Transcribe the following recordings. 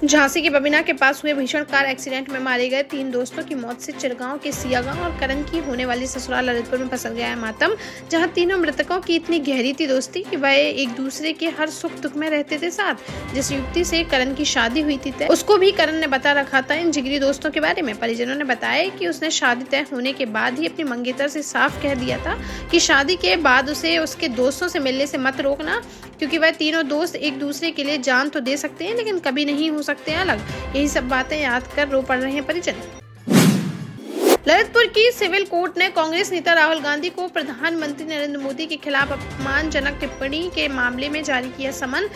झांसी के बबिना के पास हुए भीषण कार एक्सीडेंट में मारे गए 3 दोस्तों की मौत से चिरगांव के सियागांव और करण की होने वाली ससुराल ललितपुर में पसर गया है मातम। जहां तीनों मृतकों की इतनी गहरी थी दोस्ती कि वह एक दूसरे के हर सुख दुख में रहते थे साथ। जिस युवती से करण की शादी हुई थी उसको भी करण ने बता रखा था इन जिगरी दोस्तों के बारे में। परिजनों ने बताया कि उसने शादी तय होने के बाद ही अपनी मंगेतर से साफ कह दिया था कि शादी के बाद उसे उसके दोस्तों से मिलने से मत रोकना, क्योंकि वह तीनों दोस्त एक दूसरे के लिए जान तो दे सकते हैं लेकिन कभी नहीं हो सकते हैं अलग। यही सब बातें याद कर रो पड़ रहे हैं परिजन। ललितपुर की सिविल कोर्ट ने कांग्रेस नेता राहुल गांधी को प्रधानमंत्री नरेंद्र मोदी के खिलाफ अपमानजनक टिप्पणी के मामले में जारी किया समन।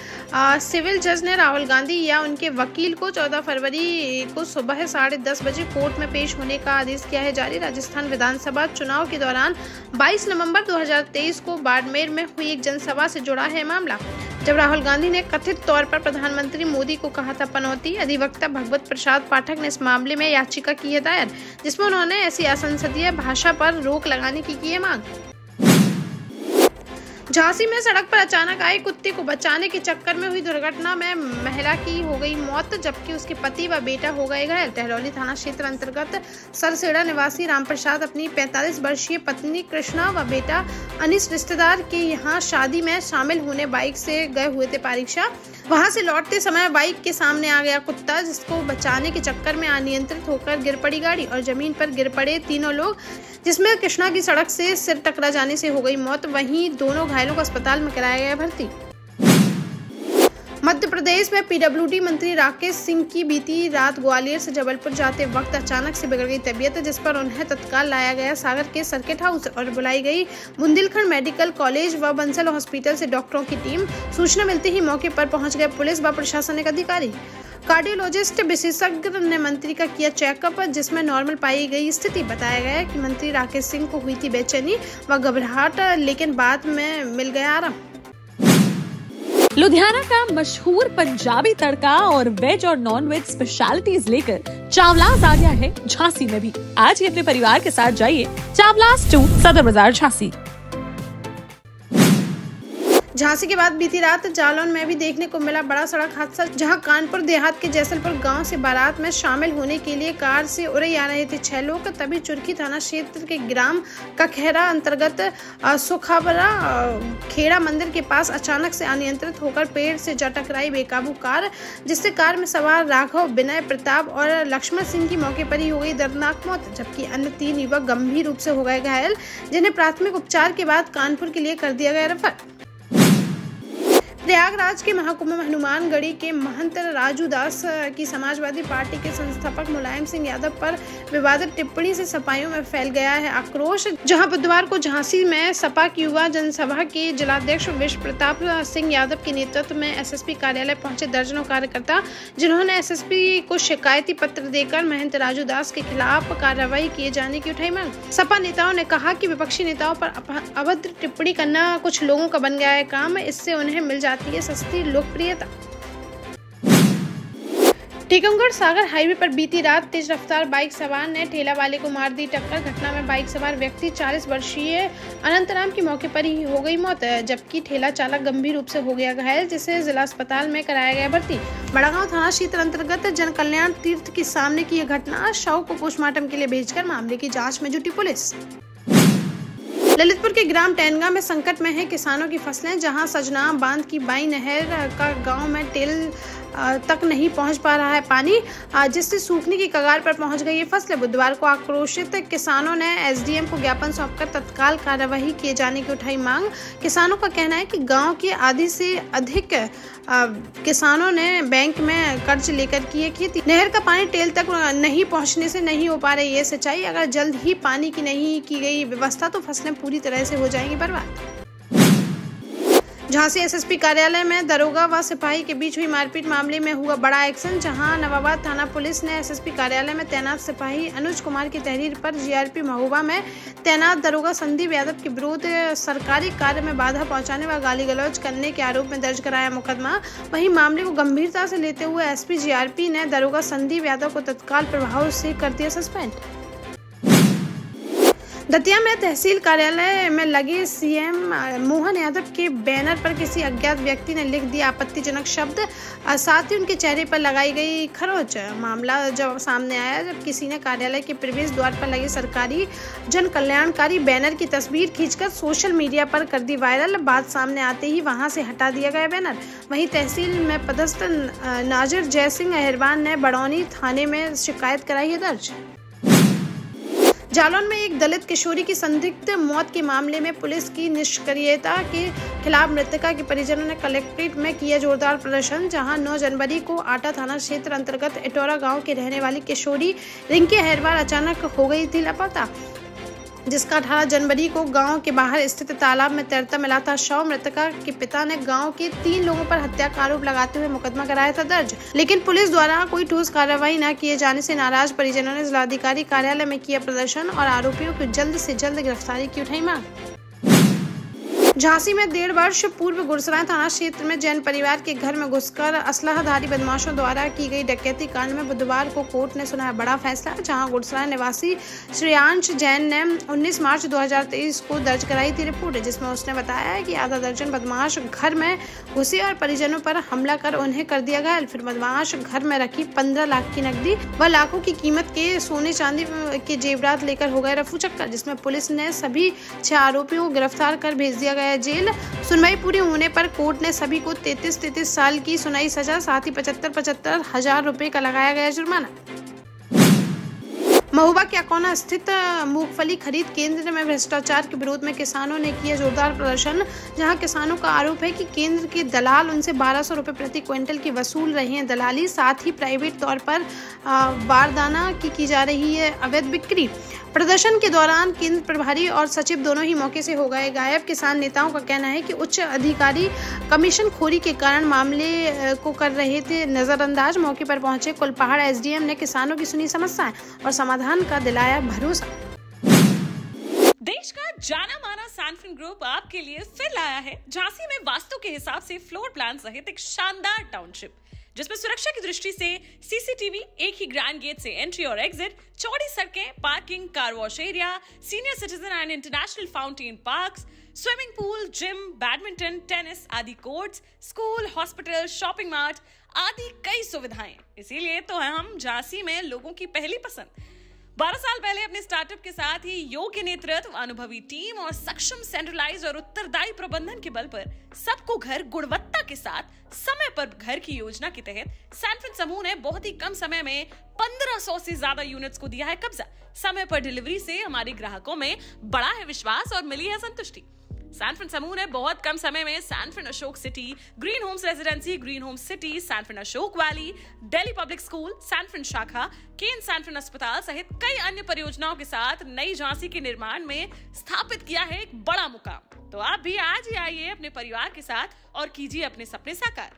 सिविल जज ने राहुल गांधी या उनके वकील को 14 फरवरी को सुबह 10:30 बजे कोर्ट में पेश होने का आदेश किया है जारी। राजस्थान विधानसभा चुनाव के दौरान 22 नवंबर 2023 को बाड़मेर में हुई एक जनसभा से जुड़ा है मामला, जब राहुल गांधी ने कथित तौर पर प्रधानमंत्री मोदी को कहा था पनौती। अधिवक्ता भगवत प्रसाद पाठक ने इस मामले में याचिका की है दायर, जिसमें उन्होंने ऐसी असंसदीय भाषा पर रोक लगाने की है मांग। झांसी में सड़क पर अचानक आए कुत्ते को बचाने के चक्कर में हुई दुर्घटना में महिला की हो गई मौत, जबकि उसके पति व बेटा हो गए घायल। टहरौली थाना क्षेत्र अंतर्गत सरसेड़ा निवासी रामप्रसाद अपनी 45 वर्षीय पत्नी कृष्णा व बेटा अनिस रिश्तेदार के यहाँ शादी में शामिल होने बाइक से गए हुए थे परीक्षा। वहां से लौटते समय बाइक के सामने आ गया कुत्ता, जिसको बचाने के चक्कर में अनियंत्रित होकर गिर पड़ी गाड़ी और जमीन पर गिर पड़े तीनों लोग, जिसमें कृष्णा की सड़क से सिर टकरा जाने से हो गई मौत। वहीं दोनों घायलों को अस्पताल में कराया गया भर्ती। मध्य प्रदेश में पीडब्ल्यूडी मंत्री राकेश सिंह की बीती रात ग्वालियर से जबलपुर जाते वक्त अचानक से बिगड़ गई तबीयत, जिस पर उन्हें तत्काल लाया गया सागर के सर्किट हाउस और बुलाई गई बुंदेलखंड मेडिकल कॉलेज व बंसल हॉस्पिटल से डॉक्टरों की टीम। सूचना मिलते ही मौके पर पहुंच गए पुलिस व प्रशासनिक अधिकारी। कार्डियोलॉजिस्ट विशेषज्ञ ने मंत्री का किया चेकअप, जिसमें नॉर्मल पाई गई स्थिति। बताया गया कि मंत्री राकेश सिंह को हुई थी बेचैनी व घबराहट, लेकिन बाद में मिल गया आराम। लुधियाना का मशहूर पंजाबी तड़का और वेज और नॉन वेज स्पेशलिटीज लेकर चावलास आ गया है झांसी में भी। आज ही अपने परिवार के साथ जाइए चावलास 2 सदर बाजार झांसी। झांसी के बाद बीती रात जालौन में भी देखने को मिला बड़ा सड़क हादसा, जहां कानपुर देहात के जैसलपुर गांव से बारात में शामिल होने के लिए कार से उड़े आ रहे थे 6 लोग। तभी चुरखी थाना क्षेत्र के ग्राम कखेरा अंतर्गत सुखाबरा खेड़ा मंदिर के पास अचानक से अनियंत्रित होकर पेड़ से जा टकराई बेकाबू कार, जिससे कार में सवार राघव, विनय, प्रताप और लक्ष्मण सिंह की मौके पर ही हो गई दर्दनाक मौत, जबकि अन्य 3 युवक गंभीर रूप से हो गए घायल, जिन्हें प्राथमिक उपचार के बाद कानपुर के लिए कर दिया गया रेफर। प्रयागराज के महाकुंभ में हनुमानगढ़ी के महंत राजू दास की समाजवादी पार्टी के संस्थापक मुलायम सिंह यादव पर विवादित टिप्पणी से सपाइयों में फैल गया है आक्रोश। जहां बुधवार को झांसी में सपा की युवा जनसभा के जिलाध्यक्ष विश्व प्रताप सिंह यादव के नेतृत्व में एसएसपी कार्यालय पहुंचे दर्जनों कार्यकर्ता, जिन्होंने एसएसपी को शिकायती पत्र देकर महंत राजू दास के खिलाफ कार्रवाई किए जाने की उठाई मांग। सपा नेताओं ने कहा कि विपक्षी नेताओं पर अभद्र टिप्पणी करना कुछ लोगों का बन गया है काम, इससे उन्हें मिल जाती है सस्ती लोकप्रियता। टीकमगढ़ सागर हाईवे पर बीती रात तेज रफ्तार बाइक सवार ने ठेला वाले को मार दी टक्कर। घटना में बाइक सवार व्यक्ति 40 वर्षीय अनंतराम की मौके पर ही हो गई मौत, जबकि ठेला चालक गंभीर रूप से हो गया घायल, जिसे जिला अस्पताल में कराया गया भर्ती। बड़ागांव थाना क्षेत्र अंतर्गत जन कल्याण तीर्थ के सामने की यह घटना। शव को पोस्टमार्टम के लिए भेजकर मामले की जाँच में जुटी पुलिस। ललितपुर के ग्राम टैनगा में संकट में है किसानों की फसलें, जहां सजना बांध की बाई नहर का गांव में टेल तक नहीं पहुंच पा रहा है पानी, जिससे सूखने की कगार पर पहुंच गई ये फसलें। बुधवार को आक्रोशित किसानों ने एसडीएम को ज्ञापन सौंपकर तत्काल कार्यवाही किए जाने की उठाई मांग। किसानों का कहना है कि गांव के आधे से अधिक किसानों ने बैंक में कर्ज लेकर की है खेती। नहर का पानी टेल तक नहीं पहुंचने से नहीं हो पा रही है सिंचाई। अगर जल्द ही पानी की नहीं की गई व्यवस्था तो फसलें पूरी तरह से हो जाएंगी बर्बाद। झांसी एसएसपी कार्यालय में दरोगा व सिपाही के बीच हुई मारपीट मामले में हुआ बड़ा एक्शन, जहां नवाबाद थाना पुलिस ने एसएसपी कार्यालय में तैनात सिपाही अनुज कुमार की तहरीर पर जीआरपी महोबा में तैनात दरोगा संदीप यादव के विरुद्ध सरकारी कार्य में बाधा पहुंचाने व गाली गलौज करने के आरोप में दर्ज कराया मुकदमा। वहीं मामले को गंभीरता से लेते हुए एसपी जीआरपी ने दरोगा संदीप यादव को तत्काल प्रभाव से कर दिया सस्पेंड। दतिया में तहसील कार्यालय में लगे सीएम मोहन यादव के बैनर पर किसी अज्ञात व्यक्ति ने लिख दिया आपत्तिजनक शब्द, साथ ही उनके चेहरे पर लगाई गई खरोंच। मामला जब सामने आया जब किसी ने कार्यालय के प्रवेश द्वार पर लगे सरकारी जन कल्याणकारी बैनर की तस्वीर खींचकर सोशल मीडिया पर कर दी वायरल। बात सामने आते ही वहां से हटा दिया गया बैनर। वहीं तहसील में पदस्थ नाजिर जयसिंह अहिरवान ने बड़ौनी थाने में शिकायत कराई है दर्ज। जालौन में एक दलित किशोरी की संदिग्ध मौत के मामले में पुलिस की निष्क्रियता के खिलाफ मृतका के परिजनों ने कलेक्ट्रेट में किया जोरदार प्रदर्शन, जहां 9 जनवरी को आटा थाना क्षेत्र अंतर्गत इटोरा गांव के रहने वाली किशोरी रिंकी अहिरवार अचानक हो गई थी लापता, जिसका 18 जनवरी को गांव के बाहर स्थित तालाब में तैरता मिला था शव। मृतका के पिता ने गांव के 3 लोगों पर हत्या का आरोप लगाते हुए मुकदमा कराया था दर्ज, लेकिन पुलिस द्वारा कोई ठोस कार्रवाई न किए जाने से नाराज परिजनों ने जिलाधिकारी कार्यालय में किया प्रदर्शन और आरोपियों की जल्द से जल्द गिरफ्तारी की उठाई मांग। झांसी में 1.5 वर्ष पूर्व गुरसराय थाना क्षेत्र में जैन परिवार के घर में घुसकर असलाहधारी बदमाशों द्वारा की गई डकैती कांड में बुधवार को कोर्ट ने सुनाया बड़ा फैसला, जहां गुरसराय निवासी श्रेयांश जैन ने 19 मार्च 2023 को दर्ज कराई थी रिपोर्ट, जिसमें उसने बताया कि आधा दर्जन बदमाश घर में घुसे और परिजनों पर हमला कर उन्हें कर दिया घायल। फिर बदमाश घर में रखी 15 लाख की नकदी व लाखों की कीमत के सोने चांदी के जेवरात लेकर हो गए रफू चक्कर, जिसमें पुलिस ने सभी 6 आरोपियों को गिरफ्तार कर भेज दिया गया जेल। सुनवाई पूरी होने पर कोर्ट ने सभी को 33 साल की सुनाई सजा, साथ ही 75 हजार रुपए का लगाया गया जुर्माना। महुआ के अकोना स्थित मूंगफली खरीद केंद्र में भ्रष्टाचार के विरोध में किसानों ने किया जोरदार प्रदर्शन, जहां किसानों का आरोप है कि केंद्र के दलाल उनसे 1200 रुपए प्रति क्विंटल की वसूल रहे हैं दलाली, साथ ही प्राइवेट तौर पर बारदाना की जा रही है अवैध बिक्री। प्रदर्शन के दौरान केंद्र प्रभारी और सचिव दोनों ही मौके से हो गए गायब। किसान नेताओं का कहना है कि उच्च अधिकारी कमीशन खोरी के कारण मामले को कर रहे थे नजरअंदाज। मौके पर पहुंचे कुलपहाड़ एसडीएम ने किसानों की सुनी समस्याएं और समाधान का दिलाया भरोसा। देश का जाना माना सैनफिन ग्रुप आपके लिए फिर लाया है झांसी में वास्तु के हिसाब से फ्लोर प्लान सहित एक शानदार टाउनशिप, जिसमें सुरक्षा की दृष्टि से सीसीटीवी, एक ही ग्रैंड गेट से एंट्री और एग्जिट, चौड़ी सड़कें, parking, car wash area, senior citizen and international fountain parks, swimming pool, gym, badminton, tennis आदि courts, school, hospital, shopping mart आदि कई सुविधाएं। इसीलिए तो हम झांसी में लोगों की पहली पसंद। 12 साल पहले अपने स्टार्टअप के साथ ही योग्य नेतृत्व, अनुभवी टीम और सक्षम सेंट्रलाइज्ड और उत्तरदायी प्रबंधन के बल पर सबको घर गुणवत्ता के साथ समय पर घर की योजना के तहत सैनफिन समूह ने बहुत ही कम समय में 1500 से ज्यादा यूनिट्स को दिया है कब्जा। समय पर डिलीवरी से हमारे ग्राहकों में बड़ा है विश्वास और मिली है संतुष्टि। सैनफिन समूह ने बहुत कम समय में Sanfin Ashok city, green homes residency, green homes city, Sanfin Ashok valley, Delhi public school, Sanfin शाखा, केन सैनफिन अस्पताल सहित कई अन्य परियोजनाओं के साथ नई झांसी के निर्माण में स्थापित किया है एक बड़ा मुकाम। तो आप भी आज ही आइए अपने परिवार के साथ और कीजिए अपने सपने साकार।